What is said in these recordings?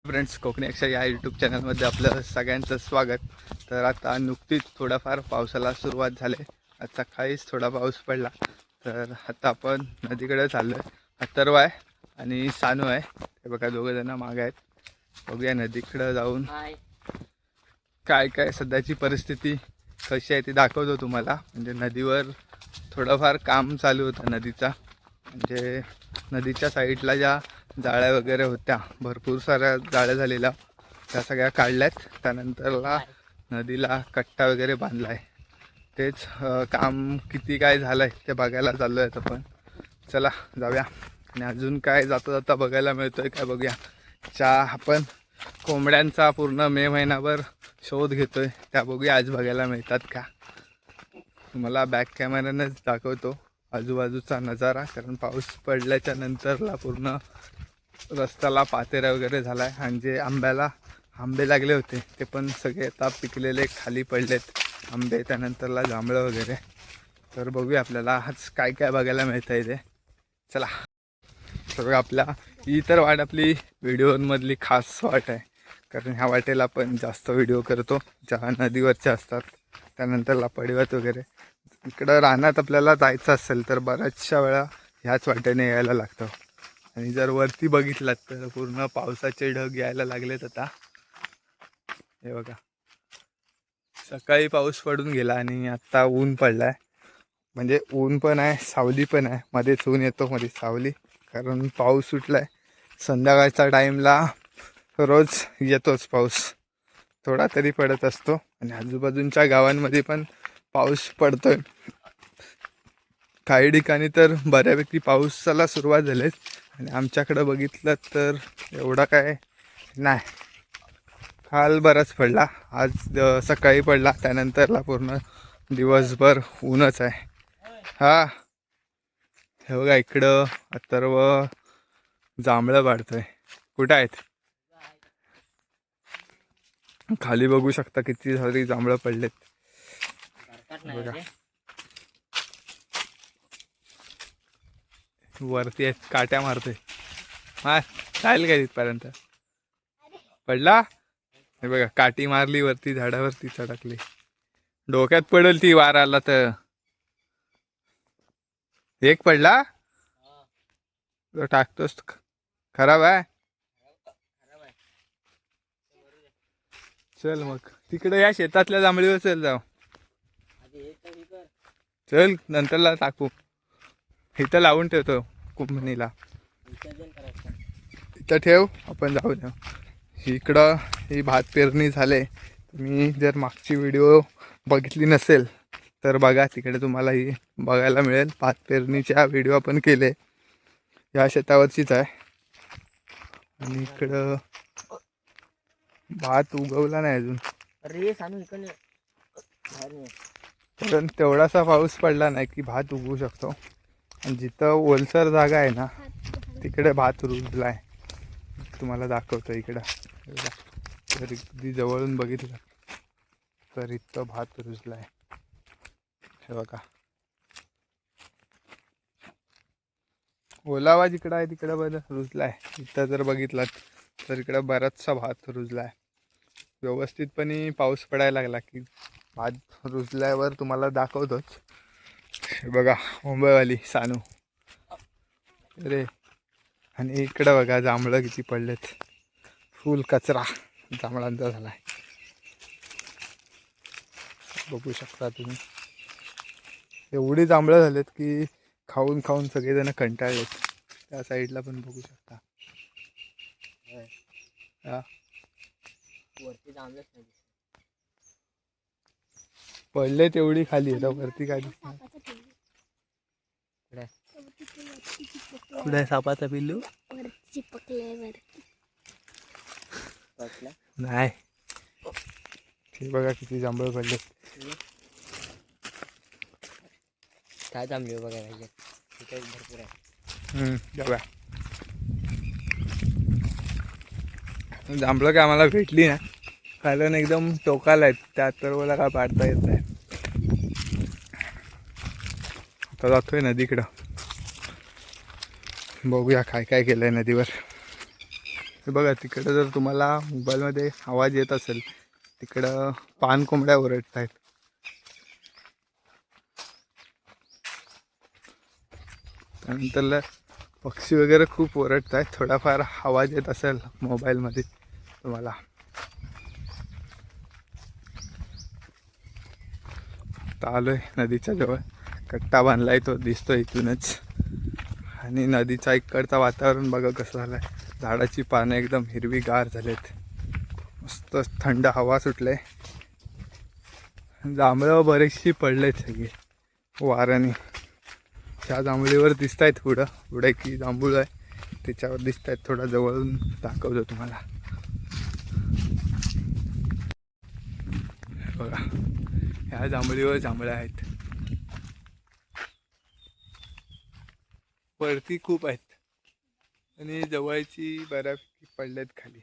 Friends, Konkani अक्षर या YouTube चॅनलमध्ये आपलं सगळ्यांचं स्वागत. तर आता नुकतीच थोडाफार पावसाला सुरुवात झाली. आज सकाळीच थोडा पाऊस पडला. तर आता आपण नदीकडे चाललो आहे. अथर्व आहे आणि सानू आहे, हे बघा दोघं जण मागे आहेत. बघूया नदीकडं जाऊन काय काय सध्याची परिस्थिती कशी आहे ती दाखवतो तुम्हाला. म्हणजे नदीवर थोडंफार काम चालू होतं नदीचा. म्हणजे नदीच्या साईडला ज्या जाळ्या वगैरे होत्या, भरपूर साऱ्या जाळ्या झालेल्या, त्या सगळ्या काढल्यात. त्यानंतरला नदीला कट्टा वगैरे बांधला आहे. तेच काम किती काय झालं आहे ते बघायला चाललो आहेत आपण. चला जाऊया. आणि अजून काय जाता जाता बघायला मिळतो आहे काय बघूया. आपण कोंबड्यांचा पूर्ण मे महिनाभर शोध घेतो आहे, त्या बघूया आज बघायला मिळतात का. तुम्हाला बॅक कॅमेऱ्यानेच दाखवतो आजूबाजूचा नजारा. कारण पाऊस पडल्याच्या नंतरला पूर्ण रस्त्याला पातेरा वगैरे झाला आहे. आणि जे आंबे लागले होते ते पण सगळे आता पिकलेले खाली पडलेत आंबे. त्यानंतरला जांभळं वगैरे. तर बघूया आपल्याला आज काय काय बघायला मिळतं आहे ते. चला. तर आपल्या ही तर वाट आपली व्हिडिओमधली खास वाट आहे. कारण ह्या वाटेला आपण जास्त व्हिडिओ करतो ज्या नदीवरच्या असतात. त्यानंतरला पडिवत वगैरे. इकडं रानात आपल्याला जायचं असेल तर बऱ्याचशा वेळा ह्याच वाटेने यायला लागतं. आणि जर वरती बघितलात तर पूर्ण पावसाचे ढग यायला लागलेत आता. हे बघा, सकाळी पाऊस पडून गेला आणि आत्ता ऊन पडला आहे. म्हणजे ऊन पण आहे, सावली पण आहे. मध्येच ऊन येतो, मध्ये सावली. कारण पाऊस सुटला आहे. संध्याकाळच्या टाईमला रोज येतोच पाऊस, थोडा तरी पडत असतो. आणि आजूबाजूंच्या गावांमध्ये पण पाऊस पडतोय. काही ठिकाणी तर बऱ्यापैकी पावसाला सुरुवात झाली. आणि आमच्याकडं बघितलं तर एवढा काय नाही. काल बराच पडला, आज सकाळी पडला. त्यानंतरला पूर्ण दिवसभर ऊनच आहे. हा, हे बघा इकडं अथर्व जांभळं पाडतोय. कुठं आहेत? खाली बघू शकता किती सारी जांभळं पडलेत. बघा वरती आहेत, काट्या मारतोय. हा, जाईल काय तिथपर्यंत? पडला. हे बघा, काठी मारली वरती, झाडावरती चढकली. डोक्यात पडेल ती, वार आला तर. एक पडला तो टाकतोस. खराब आहे. चल मग तिकडे या शेतातल्या जांभळीवर चल जाऊ. चल नंतरला टाकू. इथं लावून ठेवतो कुंभणीला. इथं ठेव, आपण जाऊ द्या. इकडं ही भात पेरणी झाले. तुम्ही जर मागची व्हिडिओ बघितली नसेल तर बघा, तिकडे तुम्हाला ही बघायला मिळेल. भात पेरणीच्या व्हिडिओ आपण केले. या शेतावरचीच आहे. आणि इकडं भात उगवला नाही अजून. कारण तेवढासा पाऊस पडला नाही की भात उगवू शकतो. आणि जिथं ओलसर जागा आहे ना तिकडे भात रुजला आहे. तुम्हाला दाखवतो इकडं. जर अगदी जवळून बघितलं तर इथं भात रुजला आहे. हे बघा, ओलावा जिकडं आहे तिकडं बरं रुजला आहे. इथं जर बघितलात तर इकडं बराचसा भात रुजला आहे. व्यवस्थितपणे पाऊस पडायला लागला की भात रुजल्यावर तुम्हाला दाखवतोच. हे बघा मुंबईवाली सानू रे. आणि इकडं बघा जांभळं किती पडलेत. फुल कचरा जांभळांचा झाला आहे, बघू शकता तुम्ही. एवढी जांभळं झालेत की खाऊन खाऊन सगळेजण कंटाळलेत. त्या साईडला पण बघू शकता. हा, पडले तेवढी खाली आता वरती काय दिसणार. कुठे सापाचा पिल्लू? नाही, हे बघा किती जांभळ पडले. काय जांभळे बघायला भरपूर आहे. बघा जांभळं काय आम्हाला भेटली ना, कारण एकदम टोकाला आहेत. त्या तर मला काय पाडता येत नाही. आता जातोय नदीकडं, बघूया काय काय केलंय नदीवर. हे बघा तिकडं जर तुम्हाला मोबाईलमध्ये आवाज येत असेल तिकडं पान कोंबड्या ओरडत आहेत. त्यानंतर पक्षी वगैरे खूप ओरडत आहेत. थोडाफार आवाज येत असेल मोबाईलमध्ये तुम्हाला. आता आलोय नदीच्या जवळ. कट्टा बांधलाय तो दिसतो इथूनच. आणि नदीचा इकडचा वातावरण बघा कसं झालंय. झाडाची पानं एकदम हिरवीगार झालेत. मस्त थंड हवा सुटले. जांभळं बरेचशी पडलेत सगळे वाऱ्याने. त्या जांभळीवर दिसत आहेत पुढे की जांभूळ आहे त्याच्यावर दिसत आहेत. थोडा जवळून दाखवतो तुम्हाला. बघा ह्या जांभळीवर जांभळं आहेत. वरती खूप आहेत आणि जवळची बऱ्यापैकी पडल्यात खाली.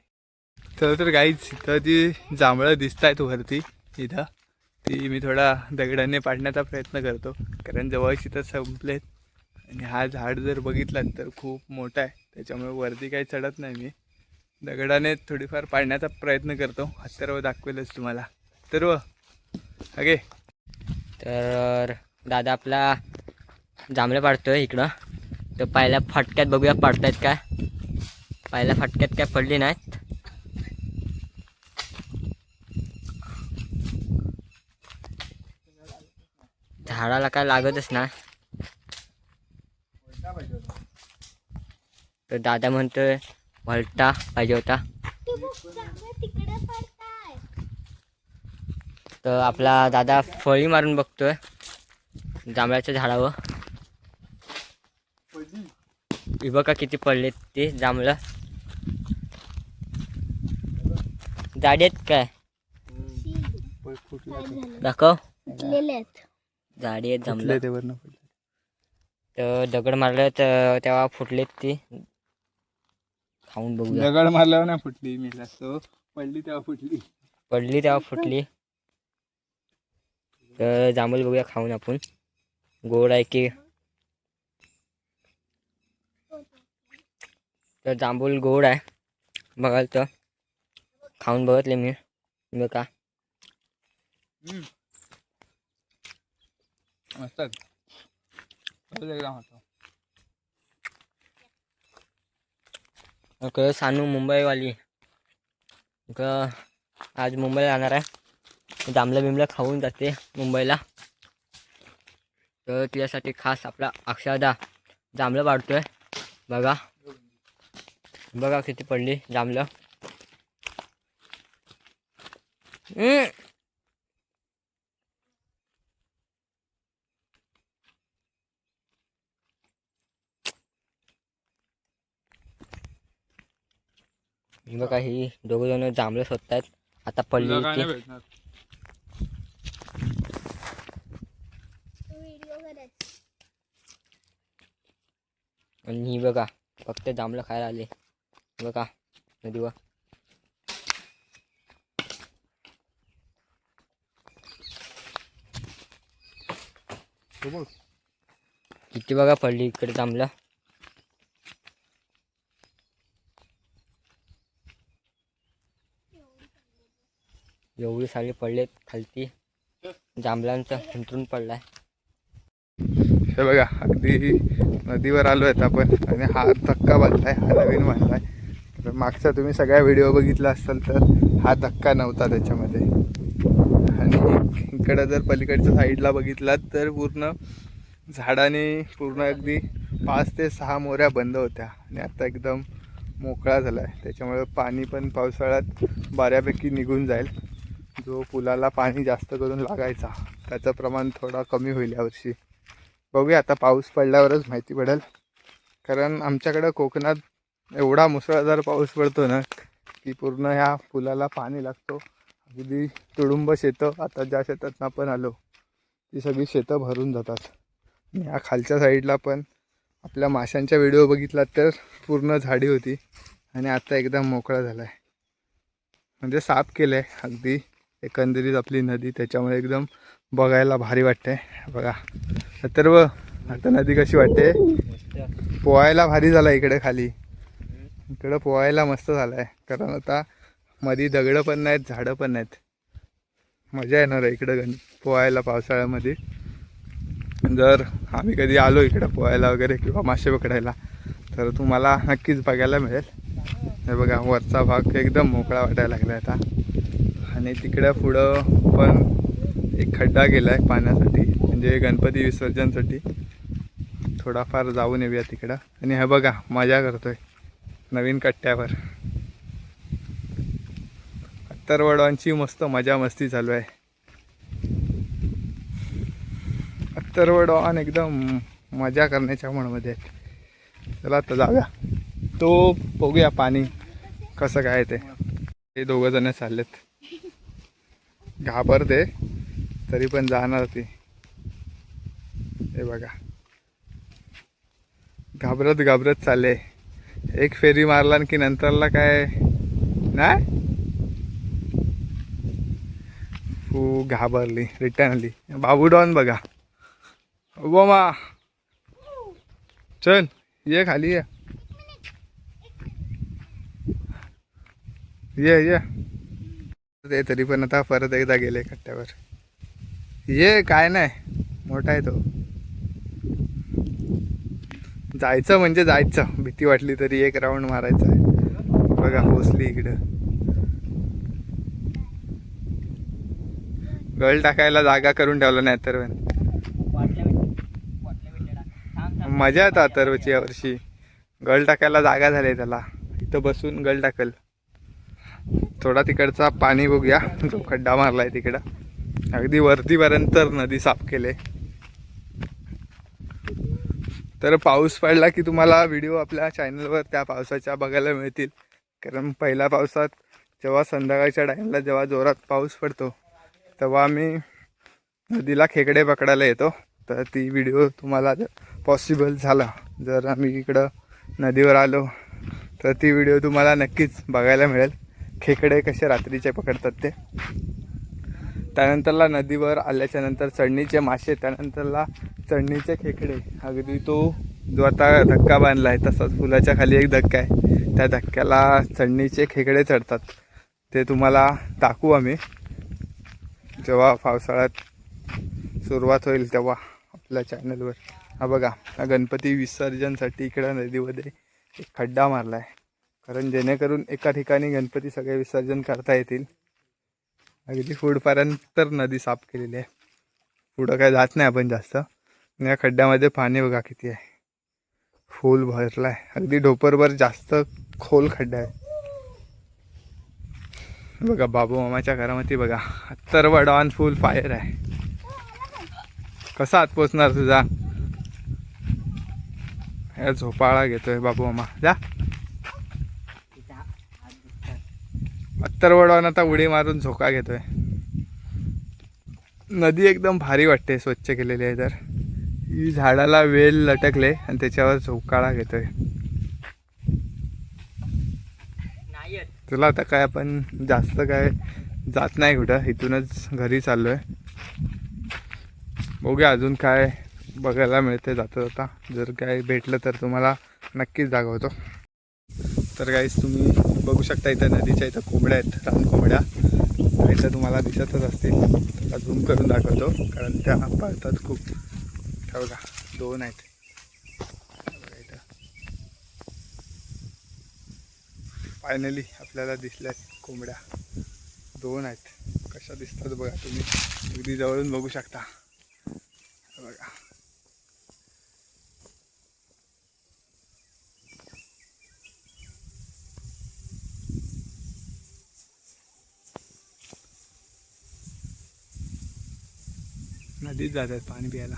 तर गाईच इथं जी जांभळं दिसत आहेत वरती इथं ती मी थोडा दगडाने पाडण्याचा प्रयत्न करतो. कारण जवळची तर संपलेत. आणि हा झाड जर बघितलात तर खूप मोठा आहे. त्याच्यामुळे वरती काही चढत नाही. मी दगडाने थोडीफार पाडण्याचा प्रयत्न करतो. अथर्व दाखवेलच तुम्हाला. अथर्व अगे. तर दादा आपला जांभळं पाडतोय इकडं. तर पहिल्या फटक्यात बघूया पडतायत काय. पहिल्या फटक्यात काय पडली नाहीत. झाडाला काय लागतच ना. तर दादा म्हणतोय भलटा पाहिजे होता. तर आपला दादा फळी मारून बघतोय जांभळाच्या झाडावर. हे बघा किती पडलेत ते जांभळं. जाडी आहेत काय दाखव. जाडी आहेत जांभळं. तर दगड मारलं तर तेव्हा फुटलेत ती. खाऊन बघूया. दगड मारल्यावर नाही फुटली. मी पडली तेव्हा फुटली. पडली तेव्हा फुटली. तर जांभूळ बघूया खाऊन आपण. गोड आहे की. तर जांभूळ गोड आहे बघाल तर. खाऊन बघितले मी. बघा मस्त सानू मुंबईवाली आज मुंबईला जाणार आहे. जांभळं बिंबलं खाऊन जाते मुंबईला. तर तिच्यासाठी खास आपला अक्षदा जांभळं पाडतोय. बघा बघा किती पडली जांभळं. बघा ही दोघं जण जांभळं शोधतायत. आता पडली ती. आणि ही बघा फक्त जांभळं खायला आले. बघा नदीवर. किती बघा पडली इकडे जांभळं. एवढी सारी पडलेत खालती. जांभळांचा हिंतरून पडलाय. हे बघा अगदी नदीवर आलो आहेत आपण. आणि हा धक्का बांधलाय. हा नवीन बांधलाय. तर मागचा तुम्ही सगळ्या व्हिडिओ बघितला असाल तर हा धक्का नव्हता त्याच्यामध्ये. आणि इकडं जर पलीकडच्या साईडला बघितलात तर पूर्ण झाडाने पूर्ण अगदी 5 ते 6 मोऱ्या बंद होत्या. आणि आता एकदम मोकळा झाला आहे. त्याच्यामुळे पाणी पण पावसाळ्यात बऱ्यापैकी निघून जाईल. जो पुलाला पाणी जास्त करून लागायचा त्याचं प्रमाण थोडा कमी होईल यावर्षी. बघूया आता पाऊस पडल्यावरच माहिती पडेल. कारण आमच्याकडं कोकणात एवढा मुसळधार पाऊस पडतो ना की पूर्ण ह्या पुलाला पाणी लागतो. अगदी तुडुंब शेतं. आता ज्या शेतात आपण आलो ती सगळी शेतं भरून जातात. आणि ह्या खालच्या साईडला पण आपल्या माशांच्या व्हिडिओ बघितला तर पूर्ण झाडी होती. आणि आता एकदम मोकळा झाला आहे. म्हणजे साफ केलं आहे अगदी एकंदरीत आपली नदी. त्याच्यामुळे एकदम बघायला भारी वाटते. बघा अथर्व आता नदी कशी वाटते. पोहायला भारी झाला इकडे खाली. इकडं पोहायला मस्त झालं आहे, कारण आता मध्ये दगडं पण नाहीत, झाडं पण नाहीत. मजा येणार आहे इकडं पोहायला पावसाळ्यामध्ये. जर आम्ही कधी आलो इकडं पोहायला वगैरे किंवा मासे पकडायला तर तुम्हाला नक्कीच बघायला मिळेल. हे बघा वरचा भाग एकदम मोकळा वाटायला लागला आता. आणि तिकडं पुढं पण एक खड्डा गेला आहे पाण्यासाठी, म्हणजे गणपती विसर्जनसाठी. थोडाफार जाऊन येऊया तिकडं. आणि हे बघा मजा करतोय नवीन कट्ट्यावर. अत्तरवडांची मस्त मजा मस्ती चालू आहे. अत्तरवडवान एकदम मजा करण्याच्या म्हणमध्ये. चला आता जाऊया, तो बघूया पाणी कसं काय ते. हे दोघं जण चाललेत, घाबरते तरी पण जाणार ती. हे बघा घाबरत घाबरत चालले. एक फेरी मारला की नंतरला काय नाही, घाबरली रिटर्न आली. बाबू डॉन बघा, मा चल ये खाली ये ते. तरी पण आता परत एकदा गेले कट्ट्यावर. ये काय नाही, मोठा आहे तो. जायचं म्हणजे जायचं, भीती वाटली तरी एक राऊंड मारायचा आहे. बघा पोचली इकडं. गळ टाकायला जागा करून ठेवलं नाही तर मजा येतात अथर्वची यावर्षी. गळ टाकायला जागा झाली त्याला, इथं बसून गळ टाकल. थोडा तिकडचा पाणी बघूया, जो खड्डा मारलाय तिकडं अगदी वरतीपर्यंत नदी साफ केले. तर पाऊस पडला की तुम्हाला व्हिडिओ आपल्या चॅनलवर त्या पावसाच्या बघायला मिळतील. कारण पहिल्या पावसात जेव्हा संध्याकाळच्या टाईमला जेव्हा जोरात पाऊस पडतो तेव्हा आम्ही नदीला खेकडे पकडायला येतो. तर ती व्हिडिओ तुम्हाला पॉसिबल झाला जर आम्ही इकडं नदीवर आलो तर ती व्हिडिओ तुम्हाला नक्कीच बघायला मिळेल. खेकडे कसे रात्रीचे पकडतात ते. त्यानंतरला नदीवर आल्याच्यानंतर चढणीचे मासे, त्यानंतरला चढणीचे खेकडे. अगदी तो जो आता धक्का बांधला आहे तसाच पुलाच्या खाली एक धक्का आहे, त्या धक्क्याला चढणीचे खेकडे चढतात. ते तुम्हाला दाखवू आम्ही जेव्हा पावसाळ्यात सुरुवात होईल तेव्हा आपल्या चॅनलवर. हा बघा गणपती विसर्जनसाठी इकडं नदीमध्ये एक खड्डा मारला आहे, कारण जेणेकरून एका ठिकाणी गणपती सगळे विसर्जन करता येतील. अगदी पुढपर्यंत तर नदी साफ केलेली आहे, पुढं काय जात नाही आपण जास्त. या खड्ड्यामध्ये पाणी बघा किती आहे, फुल भरला आहे. अगदी ढोपरभर जास्त खोल खड्डा आहे. बघा बाबू मामाच्या घरामध्ये बघा अत्तरवड ऑन फुल फायर आहे. कसा हात पोचणार तुझा? झोपाळा घेतोय बाबू मामा. जा अत्तरवडवान आता उडी मारून झोका घेतोय. नदी एकदम भारी वाटते, स्वच्छ केलेली आहे. तर ही झाडाला वेल लटकले आणि त्याच्यावर झोकाळा घेतोय. तुला आता काय आपण जास्त काय जात नाही कुठं, इथूनच घरी चाललोय. बघूया अजून काय बघायला मिळते जाता जाता. जर काय भेटलं तर तुम्हाला नक्कीच दाखवतो. तर गाईस तुम्ही बघू शकता इथं नदीच्या इथं कोंबड्या आहेत, रानकोंबड्या. इथं तुम्हाला दिसतच असतील, तर झूम करून दाखवतो कारण त्या पळतात खूप. बघा 2 आहेत इथं. फायनली आपल्याला दिसल्या कोंबड्या 2 आहेत. कशा दिसतात बघा तुम्ही, अगदी जवळून बघू शकता. बघा नदीत जातात पाणी प्यायला.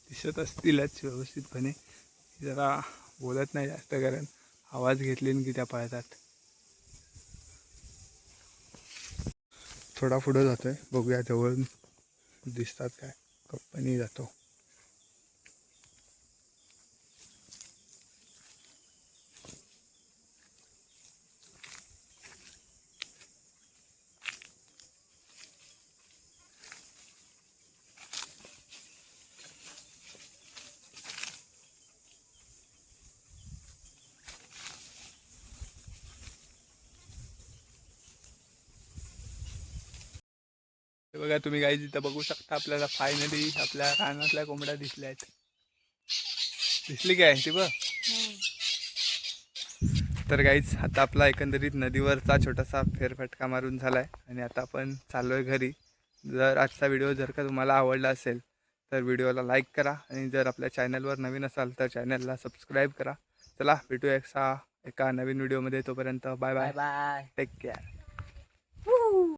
दिसत असतीलच व्यवस्थितपणे, जरा बोलत नाही जास्त कारण आवाज घेतले की त्या पळतात. थोडा पुढं जातोय, बघूया जवळून दिसतात काय. कंपनी जातो. हे बघा तुम्ही गाईज इथं बघू शकता, आपल्याला फायनली आपल्या रानातल्या कोंबड्या दिसल्या आहेत. दिसली काय ती बघ. तर गाईज आता आपला एकंदरीत नदीवरचा छोटासा फेरफटका मारून झाला आहे आणि आता आपण चाललो आहे घरी. जर आजचा व्हिडिओ जर का तुम्हाला आवडला असेल तर व्हिडिओला लाईक करा आणि जर आपल्या चॅनलवर नवीन असाल तर चॅनलला सबस्क्राईब करा. चला भेटूया एका नवीन व्हिडिओमध्ये. तोपर्यंत bye bye bye bye. Take care.